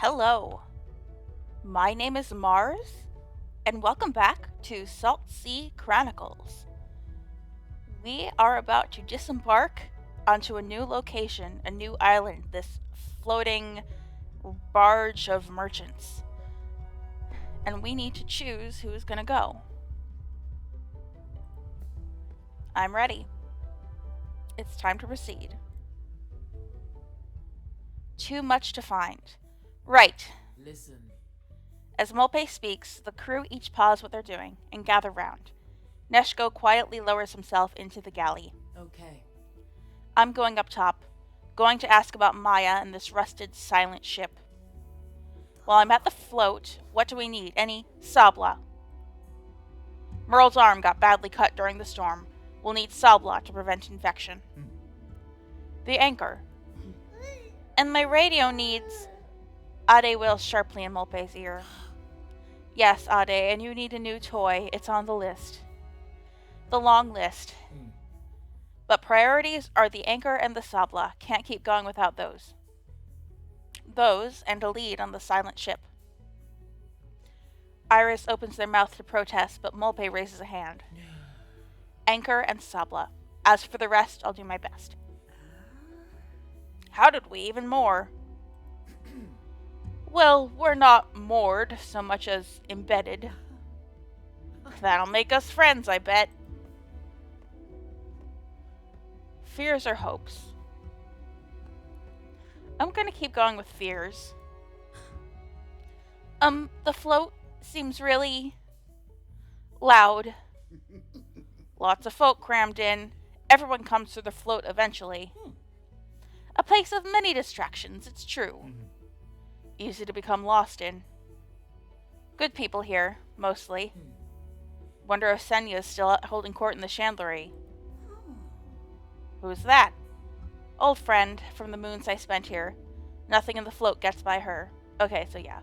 Hello, my name is Mars, and welcome back to Saltsea Chronicles. We are about to disembark onto a new location, a new island, this floating barge of merchants. And we need to choose who's going to go. I'm ready. It's time to proceed. Too much to find. Right. Listen. As Molpe speaks, the crew each pause what they're doing and gather round. Neshko quietly lowers himself into the galley. Okay. I'm going up top, going to ask about Maya and this rusted, silent ship. While I'm at the float, what do we need? Any Sabla? Merle's arm got badly cut during the storm. We'll need Sabla to prevent infection. The anchor. And my radio needs... Ade wails sharply in Molpe's ear. Yes, Ade, and you need a new toy. It's on the list. The long list. But priorities are the anchor and the Sabla. Can't keep going without those. Those, and a lead on the silent ship. Iris opens their mouth to protest, but Molpe raises a hand. Anchor and Sabla. As for the rest, I'll do my best. How did we even moor? Well, we're not moored so much as embedded. That'll make us friends, I bet. Fears or hopes? I'm gonna keep going with fears. The float seems really loud. Lots of folk crammed in. Everyone comes to the float eventually. A place of many distractions, it's true. Easy to become lost in. Good people here, mostly. Wonder if Senya's still holding court in the chandlery. Who's that? Old friend from the moons I spent here. Nothing in the float gets by her. Okay, so yeah.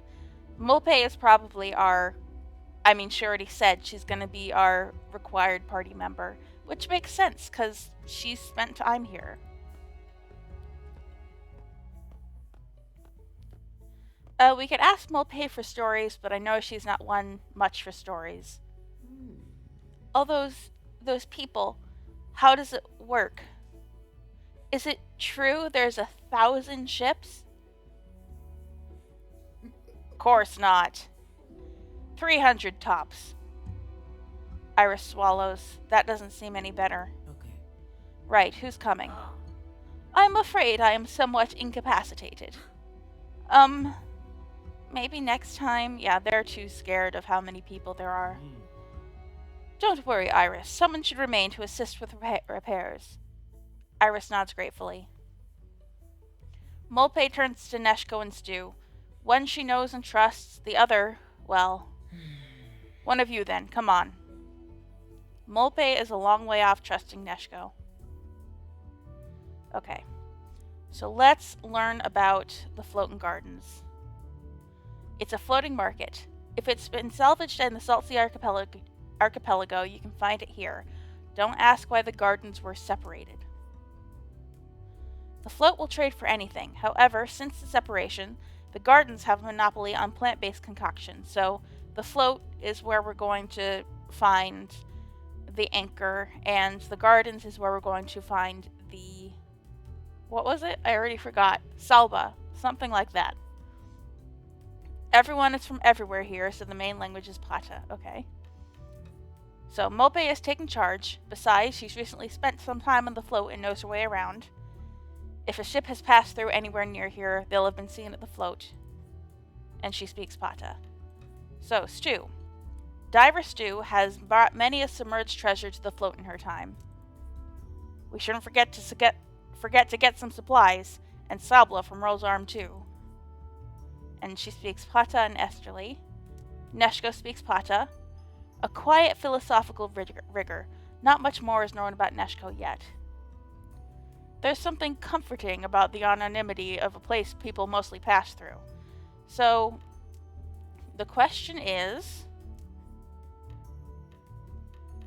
Molpe is probably she already said she's gonna be our required party member. Which makes sense, because she's spent time here. We could ask Molpe for stories, but I know she's not one much for stories. All those people, how does it work? Is it true there's 1,000 ships? Course not. 300 tops. Iris swallows. That doesn't seem any better. Okay. Right, who's coming? I'm afraid I am somewhat incapacitated. Maybe next time? Yeah, they're too scared of how many people there are. Don't worry, Iris. Someone should remain to assist with repairs. Iris nods gratefully. Molpe turns to Neshko and Stu. One she knows and trusts, the other, well... One of you then, come on. Molpe is a long way off trusting Neshko. Okay, so let's learn about the floating gardens. It's a floating market. If it's been salvaged in the Saltsea archipelago, you can find it here. Don't ask why the gardens were separated. The float will trade for anything. However, since the separation, the gardens have a monopoly on plant-based concoctions, so the float is where we're going to find the anchor, and the gardens is where we're going to find the... What was it? I already forgot. Salba. Something like that. Everyone is from everywhere here, so the main language is Plata. Okay. So, Molpe is taking charge. Besides, she's recently spent some time on the float and knows her way around. If a ship has passed through anywhere near here, they'll have been seen at the float. And she speaks Plata. So, Stu. Diver Stu has brought many a submerged treasure to the float in her time. We shouldn't forget to get some supplies, and Sabla from Roll's arm too. And she speaks Plata and Esterly. Neshko speaks Plata. A quiet philosophical rigor. Not much more is known about Neshko yet. There's something comforting about the anonymity of a place people mostly pass through. So, the question is...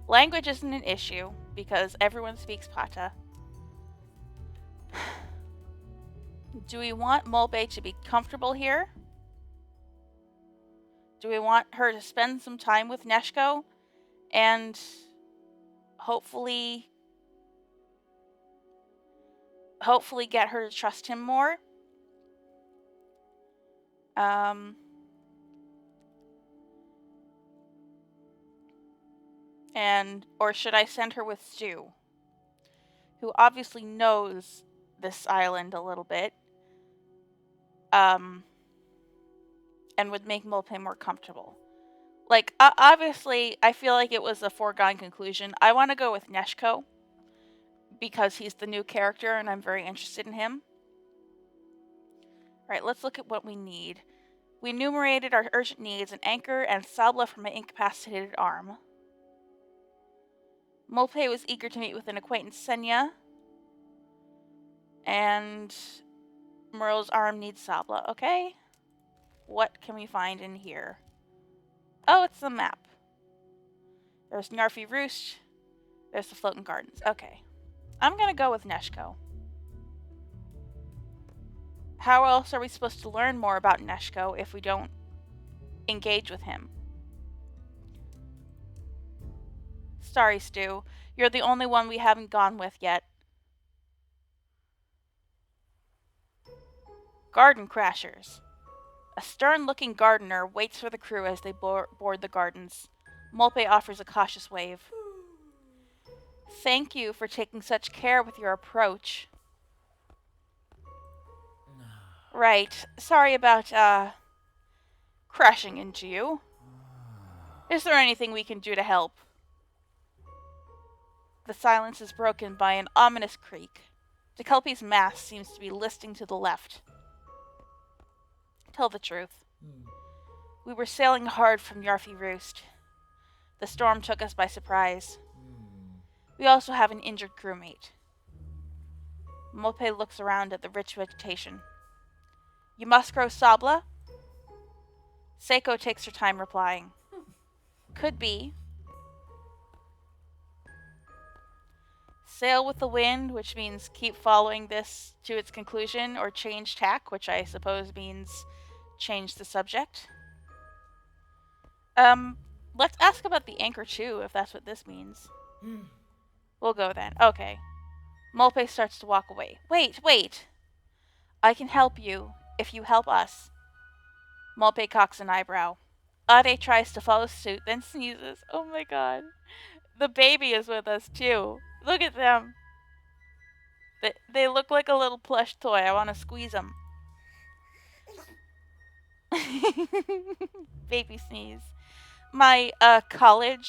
Language isn't an issue, because everyone speaks Plata. Do we want Molpe to be comfortable here? Do we want her to spend some time with Neshko and hopefully get her to trust him more? Or should I send her with Stu, who obviously knows this island a little bit, and would make Molpe more comfortable? Like, obviously, I feel like it was a foregone conclusion. I want to go with Neshko because he's the new character and I'm very interested in him. Alright, let's look at what we need. We enumerated our urgent needs: an anchor and Sabla for my incapacitated arm. Molpe was eager to meet with an acquaintance, Senya, and Merle's arm needs Sabla. Okay. What can we find in here? Oh, it's the map. There's Narfi Roost. There's the Floating Gardens. Okay. I'm gonna go with Neshko. How else are we supposed to learn more about Neshko if we don't engage with him? Sorry, Stu. You're the only one we haven't gone with yet. Garden Crashers. A stern-looking gardener waits for the crew as they board the gardens. Molpe offers a cautious wave. Thank you for taking such care with your approach. Right. Sorry about, crashing into you. Is there anything we can do to help? The silence is broken by an ominous creak. DeKelpie's mast seems to be listing to the left. Tell the truth. We were sailing hard from Yarfi Roost. The storm took us by surprise. We also have an injured crewmate. Molpe looks around at the rich vegetation. You must grow Sabla? Seiko takes her time replying. Could be. Sail with the wind, which means keep following this to its conclusion, or change tack, which I suppose means change the subject. Let's ask about the anchor too, if that's what this means. We'll go then. Okay. Molpe starts to walk away. Wait! I can help you, if you help us. Molpe cocks an eyebrow. Ade tries to follow suit, then sneezes. Oh my god. The baby is with us too. Look at them. They look like a little plush toy. I want to squeeze them. Baby sneeze. My colleague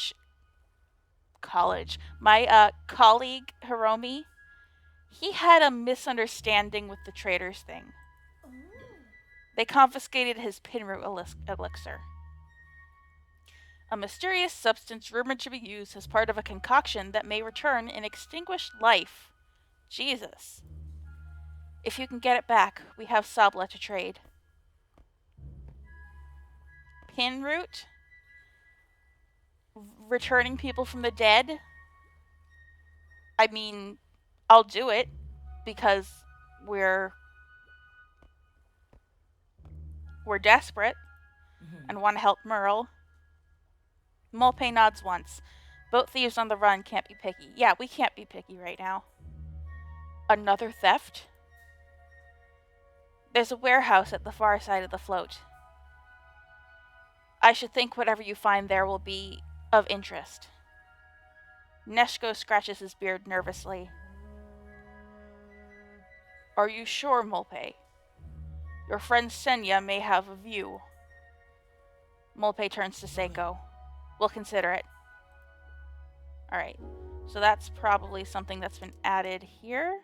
Hiromi, he had a misunderstanding with the traders thing. They confiscated his pinroot elixir, a mysterious substance rumored to be used as part of a concoction that may return an extinguished life. Jesus. If you can get it back, we have Sabla to trade. Pinroot? Returning people from the dead? I mean, I'll do it because we're desperate and want to help Merle. Molpe nods once. Boat thieves on the run can't be picky. Yeah, we can't be picky right now. Another theft? There's a warehouse at the far side of the float. I should think whatever you find there will be of interest. Neshko scratches his beard nervously. Are you sure, Molpe? Your friend Senya may have a view. Molpe turns to Seiko. We'll consider it. Alright, so that's probably something that's been added here.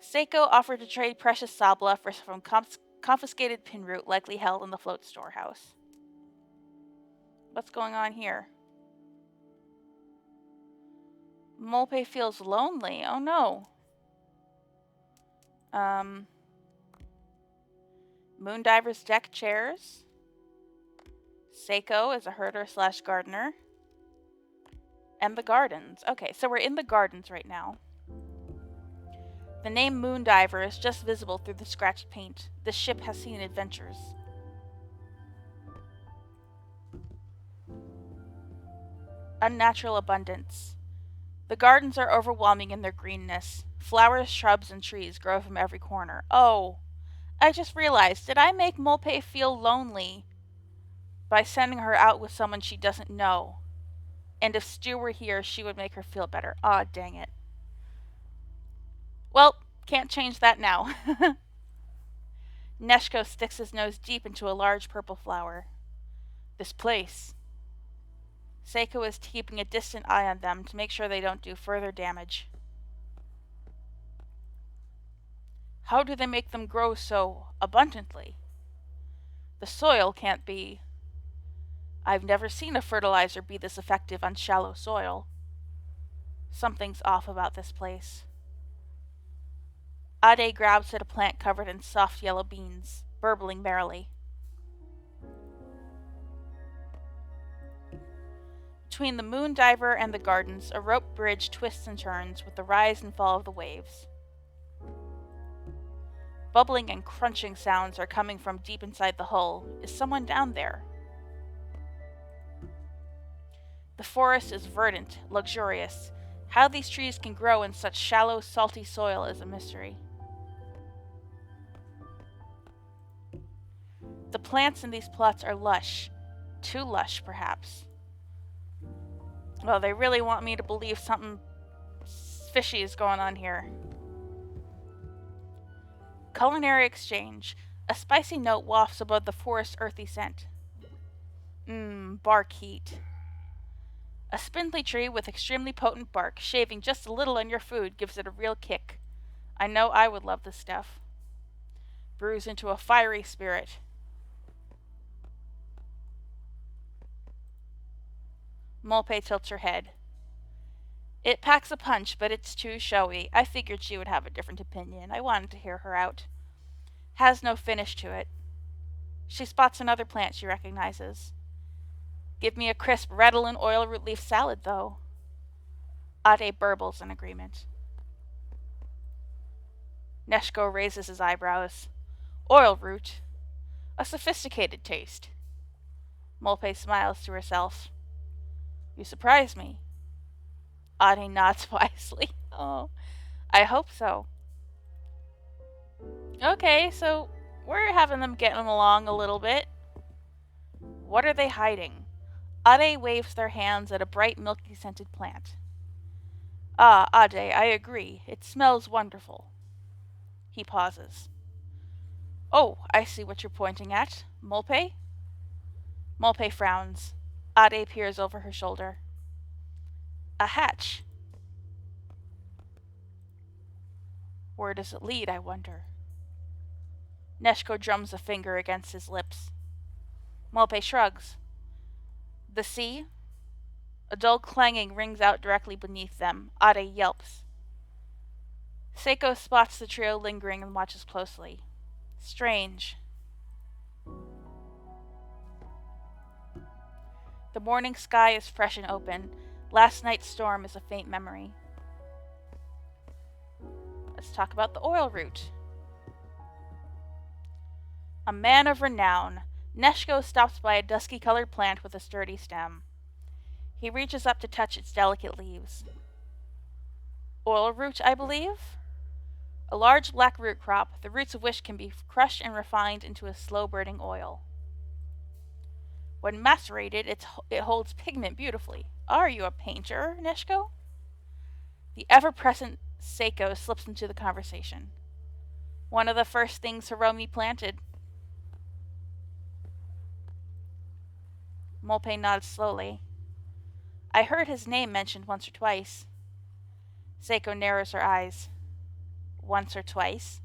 Seiko offered to trade precious Sabla for some confiscated pinroot likely held in the float storehouse. What's going on here? Molpe feels lonely. Oh no. Moondiver's deck chairs. Seiko is a herder/gardener. And the gardens. Okay, so we're in the gardens right now. The name Moondiver is just visible through the scratched paint. The ship has seen adventures. Unnatural abundance. The gardens are overwhelming in their greenness. Flowers, shrubs, and trees grow from every corner. Oh, I just realized, did I make Molpe feel lonely by sending her out with someone she doesn't know? And if Stu were here, she would make her feel better. Aw, dang it. Well, can't change that now. Neshko sticks his nose deep into a large purple flower. This place. Seiko is keeping a distant eye on them to make sure they don't do further damage. How do they make them grow so abundantly? The soil can't be. I've never seen a fertilizer be this effective on shallow soil. Something's off about this place. Ade grabs at a plant covered in soft yellow beans, burbling merrily. Between the moon diver and the gardens, a rope bridge twists and turns with the rise and fall of the waves. Bubbling and crunching sounds are coming from deep inside the hull. Is someone down there? The forest is verdant, luxurious. How these trees can grow in such shallow, salty soil is a mystery. The plants in these plots are lush. Too lush, perhaps. Well, they really want me to believe something fishy is going on here. Culinary exchange. A spicy note wafts above the forest's earthy scent. Bark heat. A spindly tree with extremely potent bark, shaving just a little on your food, gives it a real kick. I know I would love this stuff. Brews into a fiery spirit. Molpe tilts her head. It packs a punch, but it's too showy. I figured she would have a different opinion. I wanted to hear her out. Has no finish to it. She spots another plant she recognizes. Give me a crisp rattle and oil root leaf salad, though. Ade burbles in agreement. Neshko raises his eyebrows. Oil root. A sophisticated taste. Molpe smiles to herself. You surprise me. Ade nods wisely. Oh, I hope so. Okay, so we're having them getting along a little bit. What are they hiding? Ade waves their hands at a bright, milky-scented plant. Ah, Ade, I agree. It smells wonderful. He pauses. Oh, I see what you're pointing at. Molpe? Molpe frowns. Ade peers over her shoulder. A hatch. Where does it lead, I wonder? Neshko drums a finger against his lips. Molpe shrugs. The sea? A dull clanging rings out directly beneath them. Ade yelps. Seiko spots the trio lingering and watches closely. Strange. The morning sky is fresh and open. Last night's storm is a faint memory. Let's talk about the oil root. A man of renown, Neshko stops by a dusky-colored plant with a sturdy stem. He reaches up to touch its delicate leaves. Oil root, I believe? A large black root crop, the roots of which can be crushed and refined into a slow-burning oil. When macerated, it holds pigment beautifully. Are you a painter, Neshko? The ever-present Seiko slips into the conversation. One of the first things Hiromi planted. Molpe nods slowly. I heard his name mentioned once or twice. Seiko narrows her eyes. Once or twice?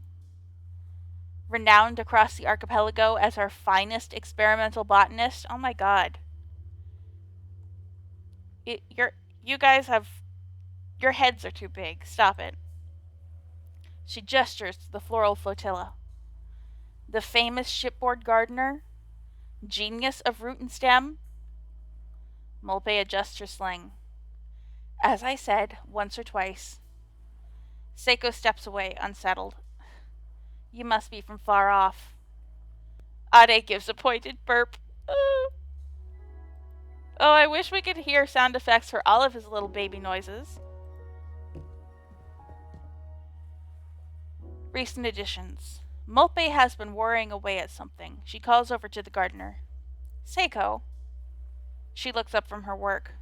Renowned across the archipelago as our finest experimental botanist? Oh my god. You guys have... Your heads are too big. Stop it. She gestures to the floral flotilla. The famous shipboard gardener? Genius of root and stem? Molpe adjusts her sling. As I said, once or twice. Seiko steps away, unsettled. You must be from far off. Ade gives a pointed burp. Oh, I wish we could hear sound effects for all of his little baby noises. Recent additions. Molpe has been worrying away at something. She calls over to the gardener. Seiko. She looks up from her work.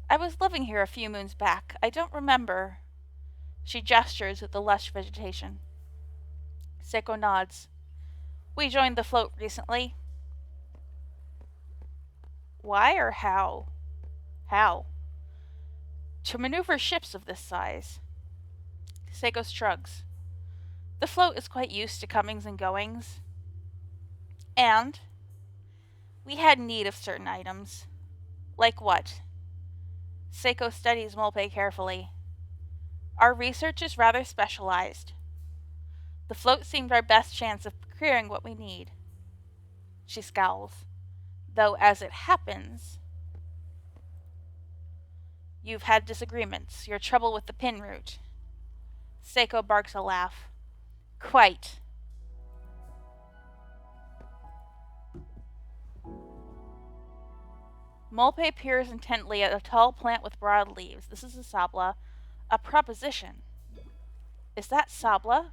I was living here a few moons back. I don't remember. She gestures at the lush vegetation. Seiko nods. We joined the float recently. Why or how? How? To maneuver ships of this size. Seiko shrugs. The float is quite used to comings and goings. And we had need of certain items. Like what? Seiko studies Molpe carefully. Our research is rather specialized. The float seemed our best chance of procuring what we need. She scowls. Though, as it happens, you've had disagreements, your trouble with the pin route. Seiko barks a laugh. Quite. Molpe peers intently at a tall plant with broad leaves. This is a Sabla. A proposition. Is that Sabla?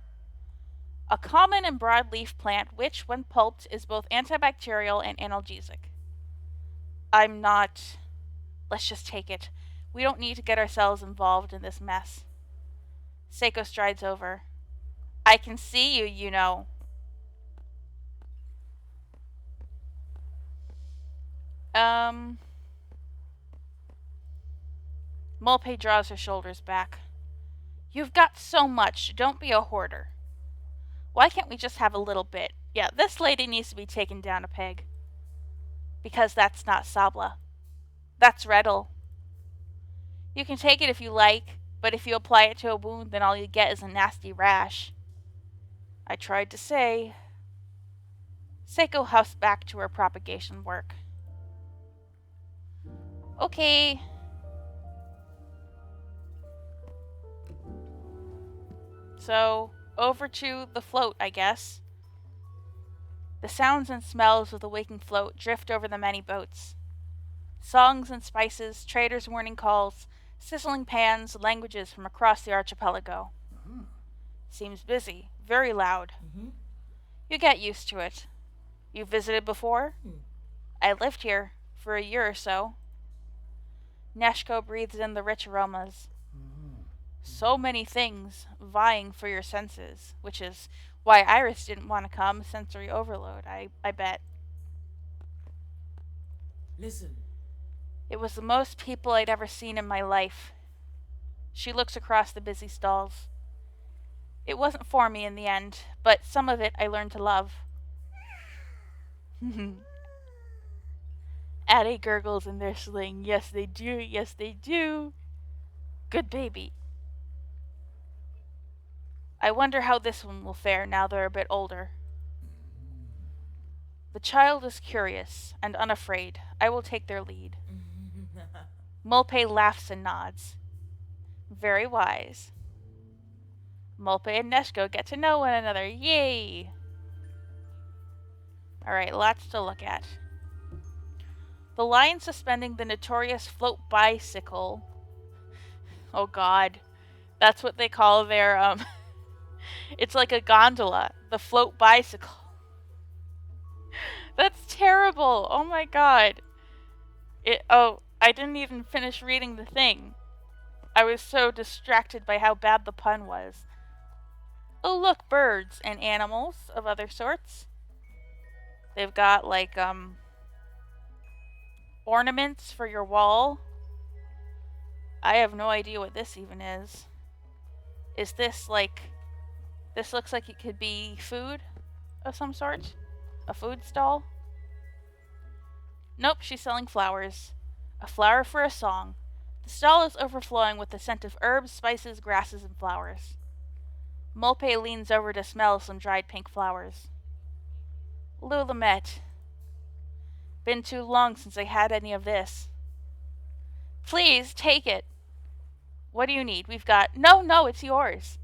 A common and broadleaf plant which, when pulped, is both antibacterial and analgesic. I'm not... Let's just take it. We don't need to get ourselves involved in this mess. Seiko strides over. I can see you, you know. Molpe draws her shoulders back. You've got so much. Don't be a hoarder. Why can't we just have a little bit? Yeah, this lady needs to be taken down a peg. Because that's not Sabla. That's Rettle. You can take it if you like, but if you apply it to a wound, then all you get is a nasty rash. I tried to say. Seiko huffs back to her propagation work. Okay. So, over to the float, I guess. The sounds and smells of the waking float drift over the many boats. Songs and spices, traders' warning calls, sizzling pans, languages from across the archipelago. Seems busy, very loud. You get used to it. You visited before? I lived here for a year or so. Neshko breathes in the rich aromas. So many things vying for your senses, which is why Iris didn't want to come. Sensory overload, I bet. Listen. It was the most people I'd ever seen in my life. She looks across the busy stalls. It wasn't for me in the end, but some of it I learned to love. Addie gurgles in their sling. Yes, they do. Yes, they do. Good baby. I wonder how this one will fare now they're a bit older. The child is curious and unafraid. I will take their lead. Molpe laughs and nods. Very wise. Molpe and Neshko get to know one another. Yay! Alright, lots to look at. The line suspending the notorious float bicycle. Oh god. That's what they call their, It's like a gondola. The float bicycle. That's terrible. Oh my god. I didn't even finish reading the thing. I was so distracted by how bad the pun was. Oh look, birds and animals of other sorts. They've got like, ornaments for your wall. I have no idea what this even is. Is this like... This looks like it could be food of some sort? A food stall? Nope, she's selling flowers. A flower for a song. The stall is overflowing with the scent of herbs, spices, grasses, and flowers. Molpe leans over to smell some dried pink flowers. Lulamette. Been too long since I had any of this. Please, take it. What do you need? We've got... No, it's yours.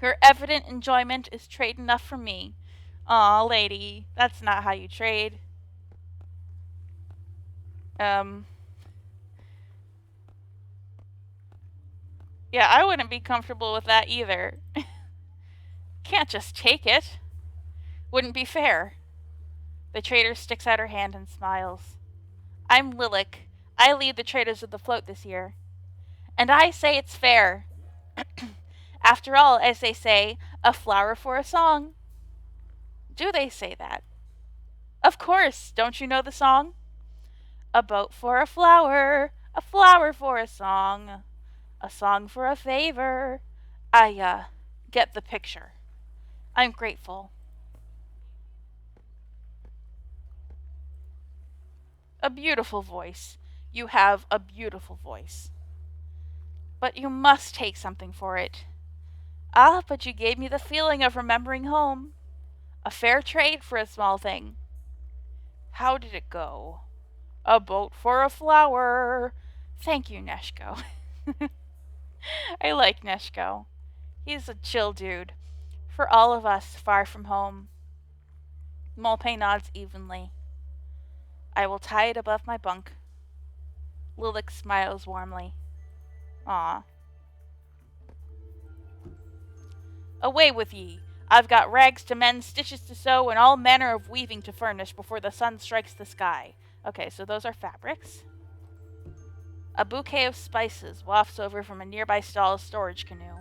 Your evident enjoyment is trade enough for me. Aw, lady, that's not how you trade. Um, yeah, I wouldn't be comfortable with that either. Can't just take it. Wouldn't be fair. The trader sticks out her hand and smiles. I'm Lilac. I lead the traders of the float this year. And I say it's fair. After all, as they say, a flower for a song. Do they say that? Of course. Don't you know the song? A boat for a flower for a song for a favor. I get the picture. I'm grateful. A beautiful voice. You have a beautiful voice. But you must take something for it. Ah, but you gave me the feeling of remembering home. A fair trade for a small thing. How did it go? A boat for a flower. Thank you, Neshko. I like Neshko. He's a chill dude. For all of us far from home. Molpe nods evenly. I will tie it above my bunk. Lilac smiles warmly. Ah. Away with ye! I've got rags to mend, stitches to sew, and all manner of weaving to furnish before the sun strikes the sky. Okay, so those are fabrics. A bouquet of spices wafts over from a nearby stall's storage canoe.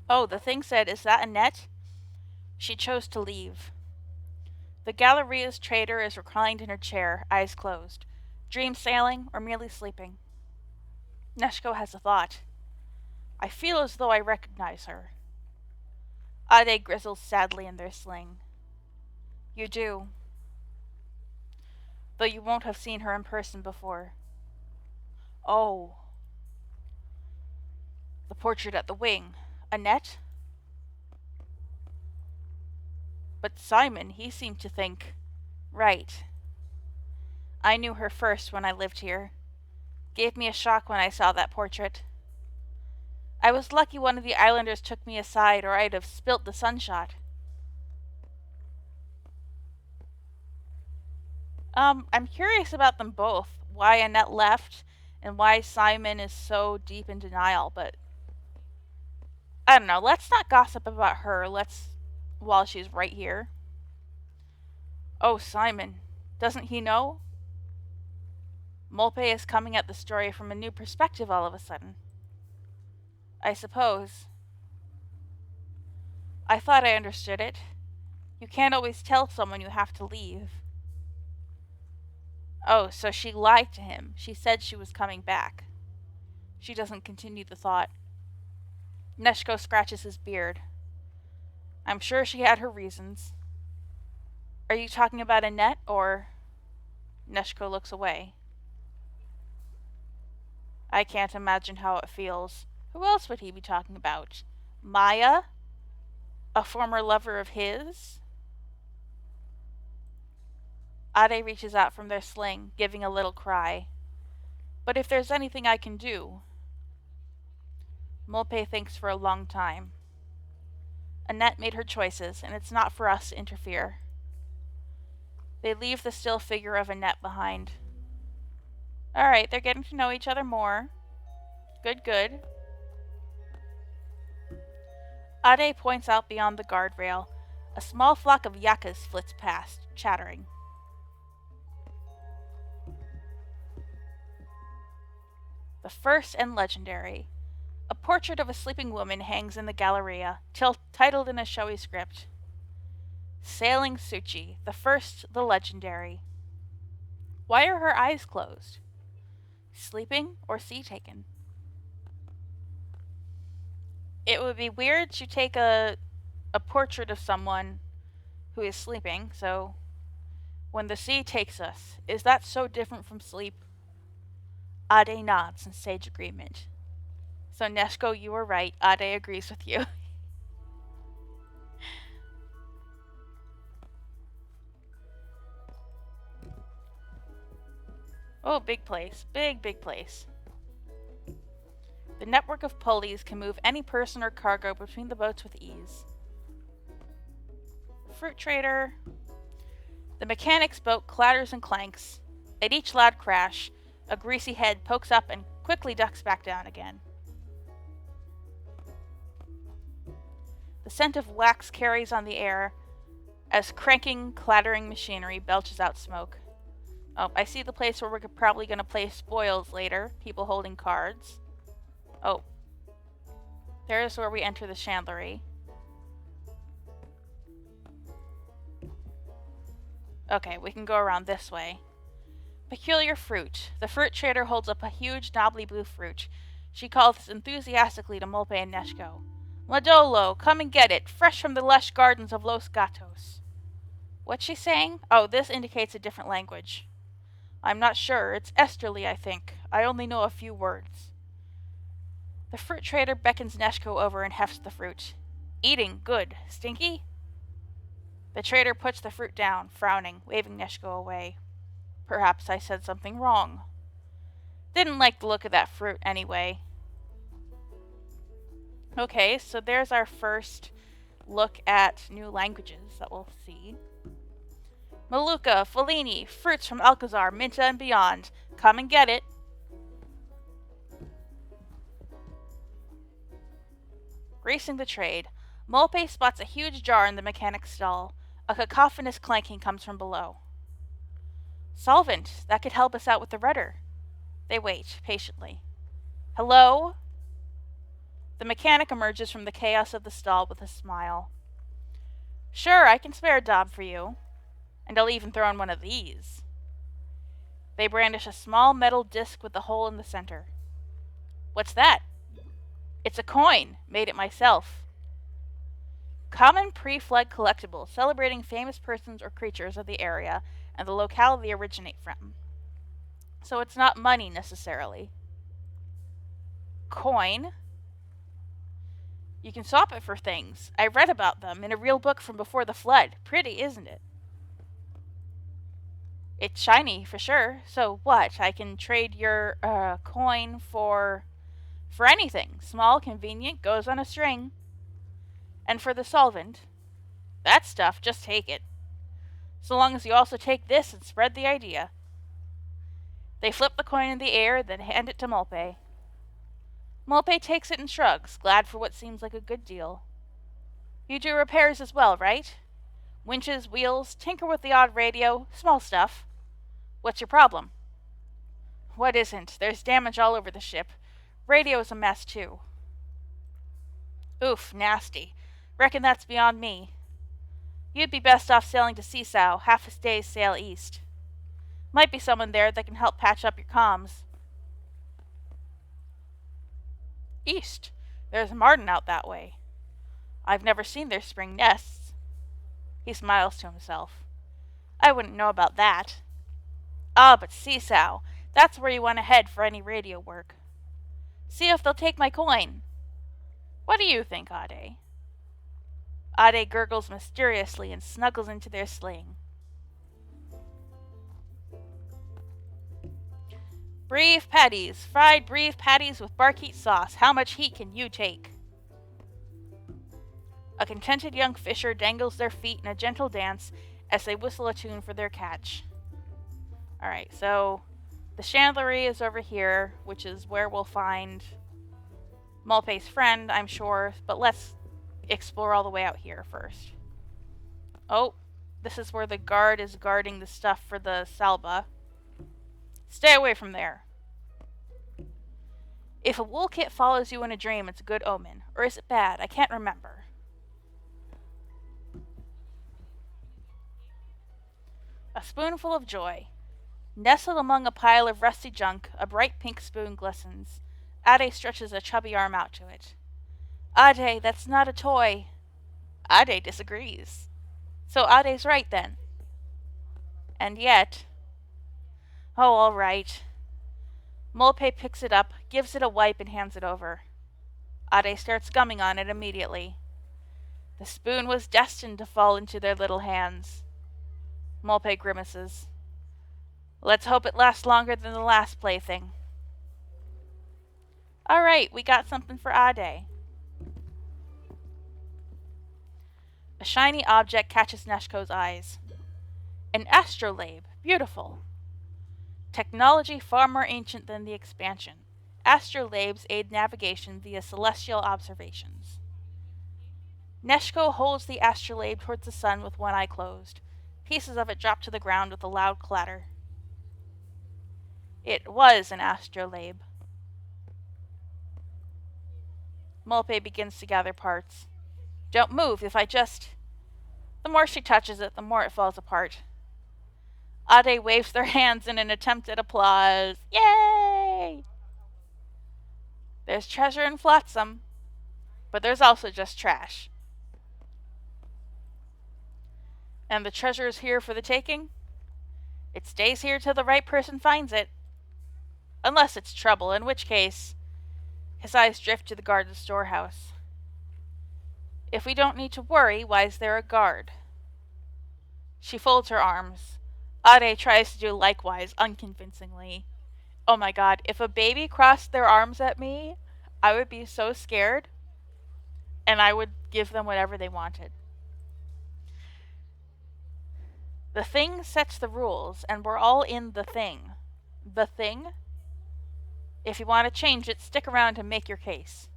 Oh, the thing said, is that a net? She chose to leave. The Galleria's trader is reclined in her chair, eyes closed. Dream sailing or merely sleeping? Neshko has a thought. I feel as though I recognize her. Ade grizzles sadly in their sling. You do. Though you won't have seen her in person before. Oh. The portrait at the wing. Annette? But Simon, he seemed to think. Right. I knew her first when I lived here. Gave me a shock when I saw that portrait. I was lucky one of the islanders took me aside, or I'd have spilt the sunshot. I'm curious about them both. Why Annette left, and why Simon is so deep in denial, but I don't know. Let's not gossip about her. While she's right here. Oh, Simon. Doesn't he know? Molpe is coming at the story from a new perspective all of a sudden. I suppose. I thought I understood it. You can't always tell someone you have to leave. Oh, so she lied to him. She said she was coming back. She doesn't continue the thought. Neshko scratches his beard. I'm sure she had her reasons. Are you talking about Annette, or... Neshko looks away. I can't imagine how it feels. Who else would he be talking about? Maya? A former lover of his? Ade reaches out from their sling, giving a little cry. But if there's anything I can do... Molpe thinks for a long time. Annette made her choices, and it's not for us to interfere. They leave the still figure of Annette behind. Alright, they're getting to know each other more. Good, good. Ade points out beyond the guardrail. A small flock of yakas flits past, chattering. The first and legendary. A portrait of a sleeping woman hangs in the Galleria, titled in a showy script. Sailing Suchi, the first, the legendary. Why are her eyes closed? Sleeping or sea taken? It would be weird to take a portrait of someone who is sleeping, so when the sea takes us, is that so different from sleep? Ade nods in sage agreement. So Neshko, you were right. Ade agrees with you. Oh, big place. Big, big place. The network of pulleys can move any person or cargo between the boats with ease. fruit trader. The mechanic's boat clatters and clanks. At each loud crash, a greasy head pokes up and quickly ducks back down again. The scent of wax carries on the air as cranking, clattering machinery belches out smoke. Oh, I see the place where we're probably going to play spoils later. People holding cards. Oh. There's where we enter the chandlery. Okay, we can go around this way. Peculiar fruit. The fruit trader holds up a huge, knobbly blue fruit. She calls enthusiastically to Molpe and Neshko. Madolo, come and get it, fresh from the lush gardens of Los Gatos. What's she saying? Oh, this indicates a different language. I'm not sure. It's Esterly, I think. I only know a few words. The fruit trader beckons Neshko over and hefts the fruit. Eating, good. Stinky? The trader puts the fruit down, frowning, waving Neshko away. Perhaps I said something wrong. Didn't like the look of that fruit anyway. Okay, so there's our first look at new languages that we'll see. Maluka, Fellini, fruits from Alcazar, Minta, and beyond. Come and get it. Racing the trade, Molpe spots a huge jar in the mechanic's stall. A cacophonous clanking comes from below. Solvent, that could help us out with the rudder. They wait, patiently. Hello? The mechanic emerges from the chaos of the stall with a smile. Sure, I can spare a job for you. And I'll even throw in one of these. They brandish a small metal disc with a hole in the center. What's that? It's a coin. Made it myself. Common pre-flood collectible celebrating famous persons or creatures of the area and the locale they originate from. So it's not money necessarily. Coin? You can swap it for things. I read about them in a real book from before the flood. Pretty, isn't it? It's shiny, for sure. So what? I can trade your coin for anything. Small, convenient, goes on a string. And for the solvent, that stuff, just take it. So long as you also take this and spread the idea. They flip the coin in the air, then hand it to Molpe. Molpe takes it and shrugs, glad for what seems like a good deal. You do repairs as well, right? Winches, wheels, tinker with the odd radio, small stuff. What's your problem? What isn't? There's damage all over the ship. Radio's a mess, too. Oof, nasty. Reckon that's beyond me. You'd be best off sailing to Seesow, half a day's sail east. Might be someone there that can help patch up your comms. East? There's Martin out that way. I've never seen their spring nests. He smiles to himself. I wouldn't know about that. Ah, but Seesow, that's where you want to head for any radio work. See if they'll take my coin. What do you think, Ade? Ade gurgles mysteriously and snuggles into their sling. Beef patties. Fried beef patties with barkeet sauce. How much heat can you take? A contented young fisher dangles their feet in a gentle dance as they whistle a tune for their catch. Alright, so the chandlery is over here, which is where we'll find Molpe's friend, I'm sure, but let's explore all the way out here first. Oh, this is where the guard is guarding the stuff for the Sabla. Stay away from there. If a wool kit follows you in a dream, it's a good omen. Or is it bad? I can't remember. A spoonful of joy. Nestled among a pile of rusty junk, a bright pink spoon glistens. Ade stretches a chubby arm out to it. Ade, that's not a toy. Ade disagrees. So Ade's right then. And yet... Oh, all right. Molpe picks it up, gives it a wipe, and hands it over. Ade starts gumming on it immediately. The spoon was destined to fall into their little hands. Molpe grimaces. Let's hope it lasts longer than the last plaything. Alright, we got something for Ade. A shiny object catches Neshko's eyes. An astrolabe. Beautiful. Technology far more ancient than the expansion. Astrolabes aid navigation via celestial observations. Neshko holds the astrolabe towards the sun with one eye closed. Pieces of it drop to the ground with a loud clatter. It was an astrolabe. Molpe begins to gather parts. Don't move, if I just... The more she touches it, the more it falls apart. Ade waves their hands in an attempt at applause. Yay! There's treasure in Flotsam, but there's also just trash. And the treasure is here for the taking? It stays here till the right person finds it. Unless it's trouble, in which case... His eyes drift to the guard's storehouse. If we don't need to worry, why is there a guard? She folds her arms. Ade tries to do likewise, unconvincingly. Oh my god, if a baby crossed their arms at me, I would be so scared, and I would give them whatever they wanted. The thing sets the rules, and we're all in the thing. The thing? If you want to change it, stick around and make your case.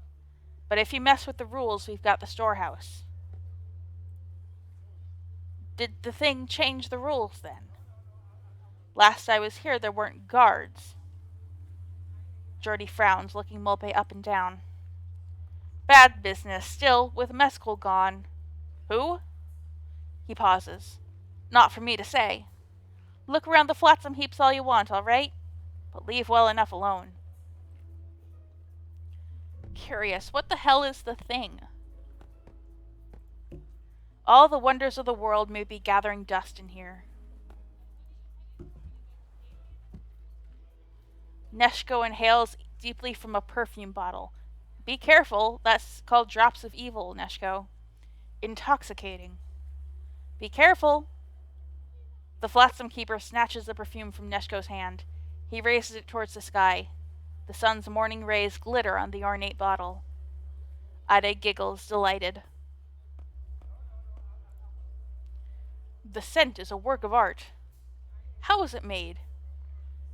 But if you mess with the rules, we've got the storehouse. Did the thing change the rules, then? Last I was here, there weren't guards. Geordie frowns, looking Molpe up and down. Bad business, still, with Mescal gone. Who? He pauses. Not for me to say. Look around the flotsam heaps all you want, all right? But leave well enough alone. Curious, what the hell is the thing? All the wonders of the world may be gathering dust in here. Neshko inhales deeply from a perfume bottle. Be careful, that's called drops of evil, Neshko. Intoxicating. Be careful. The flotsam keeper snatches the perfume from Neshko's hand. He raises it towards the sky. The sun's morning rays glitter on the ornate bottle. Ade giggles, delighted. The scent is a work of art. How was it made?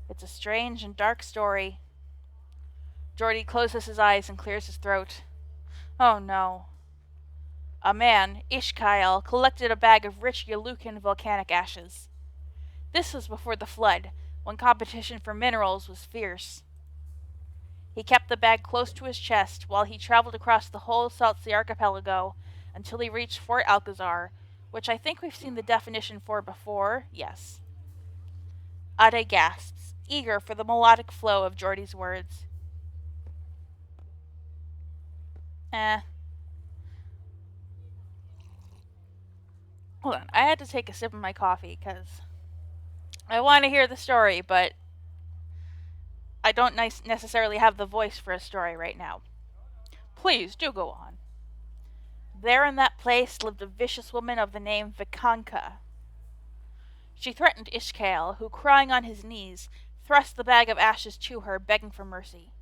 It's a strange and dark story. Geordie closes his eyes and clears his throat. Oh no. A man, Ishkael, collected a bag of rich Yalukan volcanic ashes. This was before the flood, when competition for minerals was fierce. He kept the bag close to his chest while he traveled across the whole Saltsea archipelago until he reached Fort Alcazar, which I think we've seen the definition for before, yes. Ade gasps, eager for the melodic flow of Geordie's words. Hold on, I had to take a sip of my coffee, because I want to hear the story, but I don't necessarily have the voice for a story right now. Please, do go on. There in that place lived a vicious woman of the name Vikanka. She threatened Ishkael, who, crying on his knees, thrust the bag of ashes to her, begging for mercy.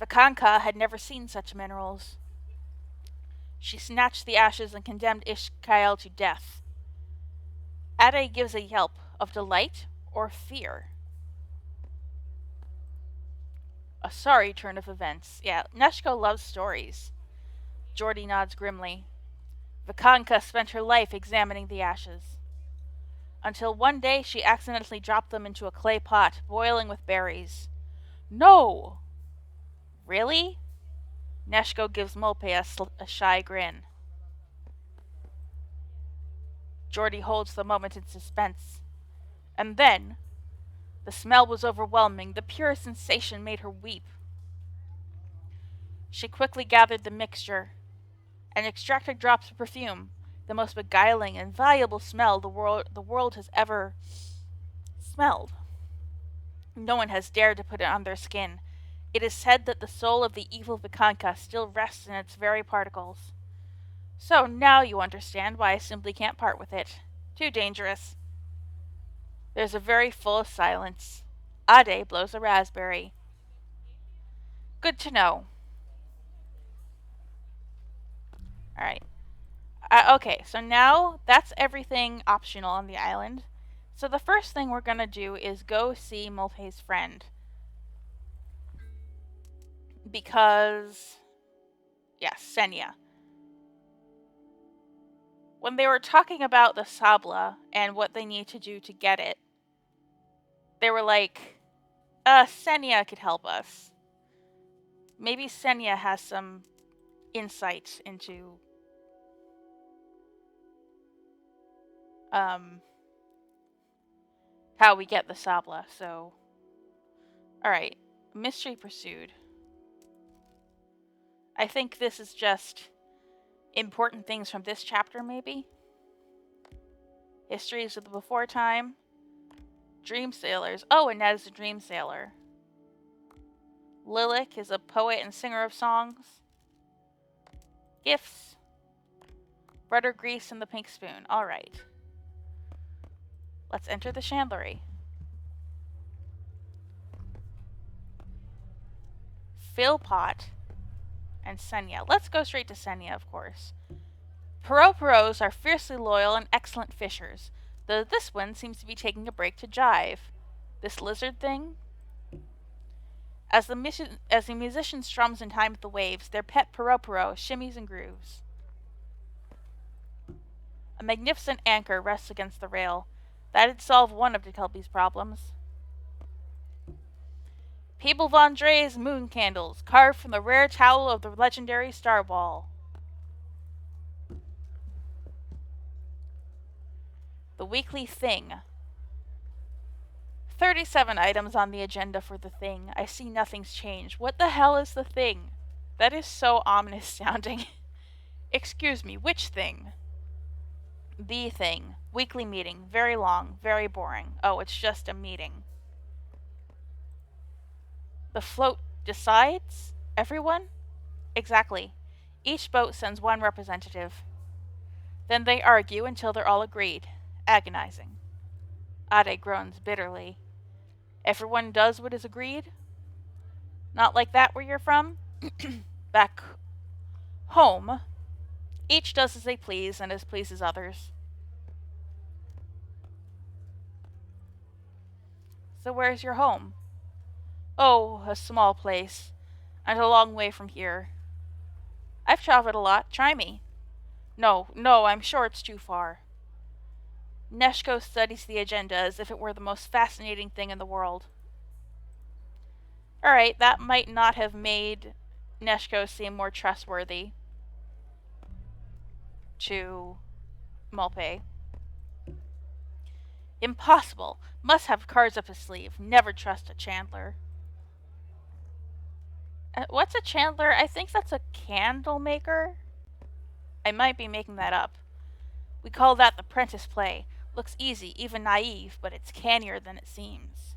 Vikanka had never seen such minerals. She snatched the ashes and condemned Ishkael to death. Ade gives a yelp of delight or fear. A sorry turn of events. Yeah, Neshko loves stories. Geordie nods grimly. Vikanka spent her life examining the ashes. Until one day she accidentally dropped them into a clay pot, boiling with berries. No! Really? Neshko gives Molpe a shy grin. Geordie holds the moment in suspense. And then, the smell was overwhelming. The pure sensation made her weep. She quickly gathered the mixture and extracted drops of perfume, the most beguiling and valuable smell the world has ever smelled. No one has dared to put it on their skin. It is said that the soul of the evil Vikanka still rests in its very particles. So now you understand why I simply can't part with it. Too dangerous. There's a very full silence. Ade blows a raspberry. Good to know. Alright. Okay, so now that's everything optional on the island. So the first thing we're gonna do is go see Molpe's friend. Because, yes, Senya. When they were talking about the Sabla and what they need to do to get it, they were like, Senya could help us. Maybe Senya has some insight into how we get the Sabla. So, alright, mystery pursued. I think this is just important things from this chapter, maybe? Histories of the before time. Dream sailors. Oh, and Ned is a dream sailor. Lilac is a poet and singer of songs. Gifts. Butter, grease, and the pink spoon. Alright. Let's enter the chandlery. Philpot and Senya. Let's go straight to Senya, of course. Peros are fiercely loyal and excellent fishers, though this one seems to be taking a break to jive. This lizard thing? As the musician strums in time with the waves, their pet Pero shimmies and grooves. A magnificent anchor rests against the rail. That'd solve one of de Kelpie's problems. People von Dre's moon candles, carved from the rare towel of the legendary Starball. The weekly thing. 37 items on the agenda for the thing. I see nothing's changed. What the hell is the thing? That is so ominous sounding. Excuse me, which thing? The thing. Weekly meeting. Very long. Very boring. Oh, it's just a meeting. The float decides? Everyone? Exactly. Each boat sends one representative. Then they argue until they're all agreed. Agonizing. Ade groans bitterly. Everyone does what is agreed? Not like that where you're from? Back home, each does as they please and as pleases others. So where's your home? Oh, a small place, and a long way from here. I've traveled a lot. Try me. No, I'm sure it's too far. Neshko studies the agenda as if it were the most fascinating thing in the world. Alright, that might not have made Neshko seem more trustworthy to Molpe. Impossible. Must have cards up his sleeve. Never trust a chandler. What's a chandler? I think that's a candle maker. I might be making that up. We call that the prentice play. Looks easy, even naive, but it's cannier than it seems.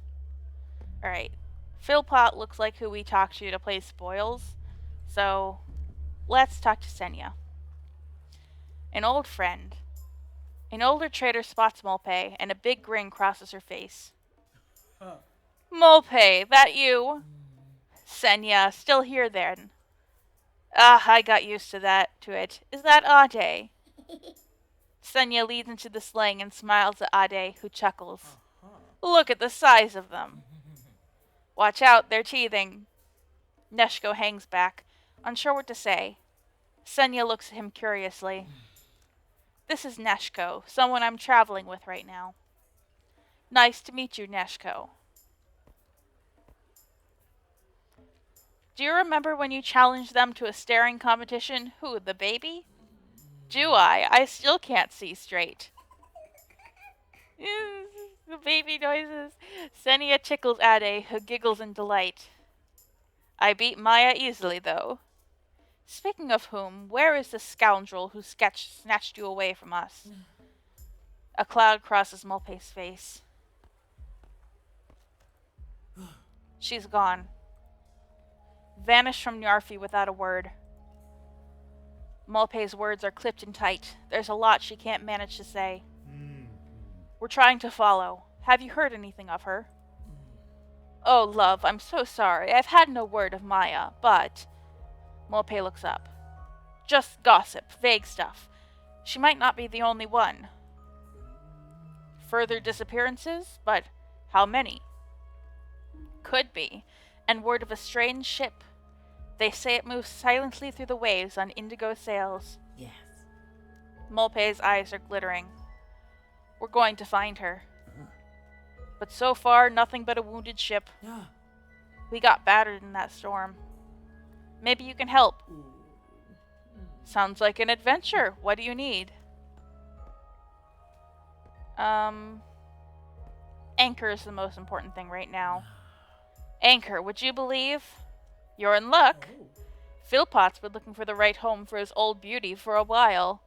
Alright. Philpot looks like who we talked to play spoils. So, let's talk to Senya. An old friend. An older trader spots Molpe, and a big grin crosses her face. Molpe, that you? Senya, still here then. I got used to it. Is that Ade? Senya leads into the sling and smiles at Ade, who chuckles. Look at the size of them. Watch out, they're teething. Neshko hangs back, unsure what to say. Senya looks at him curiously. This is Neshko, someone I'm traveling with right now. Nice to meet you, Neshko. Do you remember when you challenged them to a staring competition? Who, the baby? Do I? I still can't see straight. The baby noises. Senya tickles Ade, who giggles in delight. I beat Maya easily, though. Speaking of whom, where is the scoundrel who snatched you away from us? A cloud crosses Molpe's face. She's gone. Vanished from Nyarfi without a word. Molpe's words are clipped and tight. There's a lot she can't manage to say. We're trying to follow. Have you heard anything of her? Oh, love, I'm so sorry. I've had no word of Maya, but... Molpe looks up. Just gossip, vague stuff. She might not be the only one. Further disappearances, but how many? Could be. And word of a strange ship. They say it moves silently through the waves on indigo sails. Yes. Molpe's eyes are glittering. We're going to find her. But so far, nothing but a wounded ship. Yeah. We got battered in that storm. Maybe you can help. Sounds like an adventure. What do you need? Anchor is the most important thing right now. Anchor, would you believe? You're in luck. Philpott's been looking for the right home for his old beauty for a while.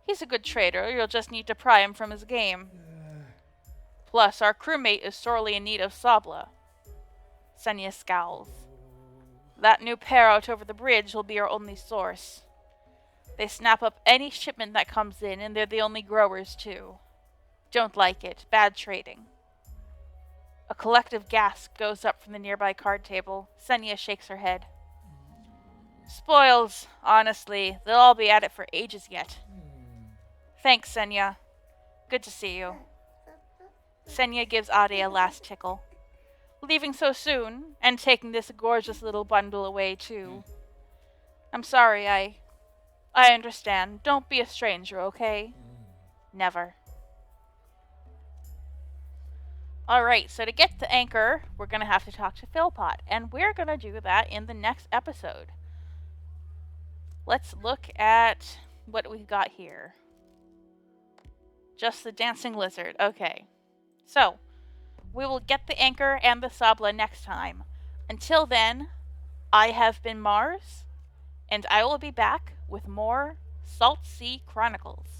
He's a good trader. You'll just need to pry him from his game. Plus, our crewmate is sorely in need of Sabla. Senya scowls. That new pair out over the bridge will be our only source. They snap up any shipment that comes in, and they're the only growers, too. Don't like it. Bad trading. A collective gasp goes up from the nearby card table. Senya shakes her head. Spoils, honestly. They'll all be at it for ages yet. Thanks, Senya. Good to see you. Senya gives Ade a last tickle. Leaving so soon, and taking this gorgeous little bundle away, too. I'm sorry, I understand. Don't be a stranger, okay? Never. Alright, so to get the anchor, we're going to have to talk to Philpott, and we're going to do that in the next episode. Let's look at what we've got here. Just the dancing lizard. Okay. So, we will get the anchor and the Sabla next time. Until then, I have been Mars, and I will be back with more Saltsea Chronicles.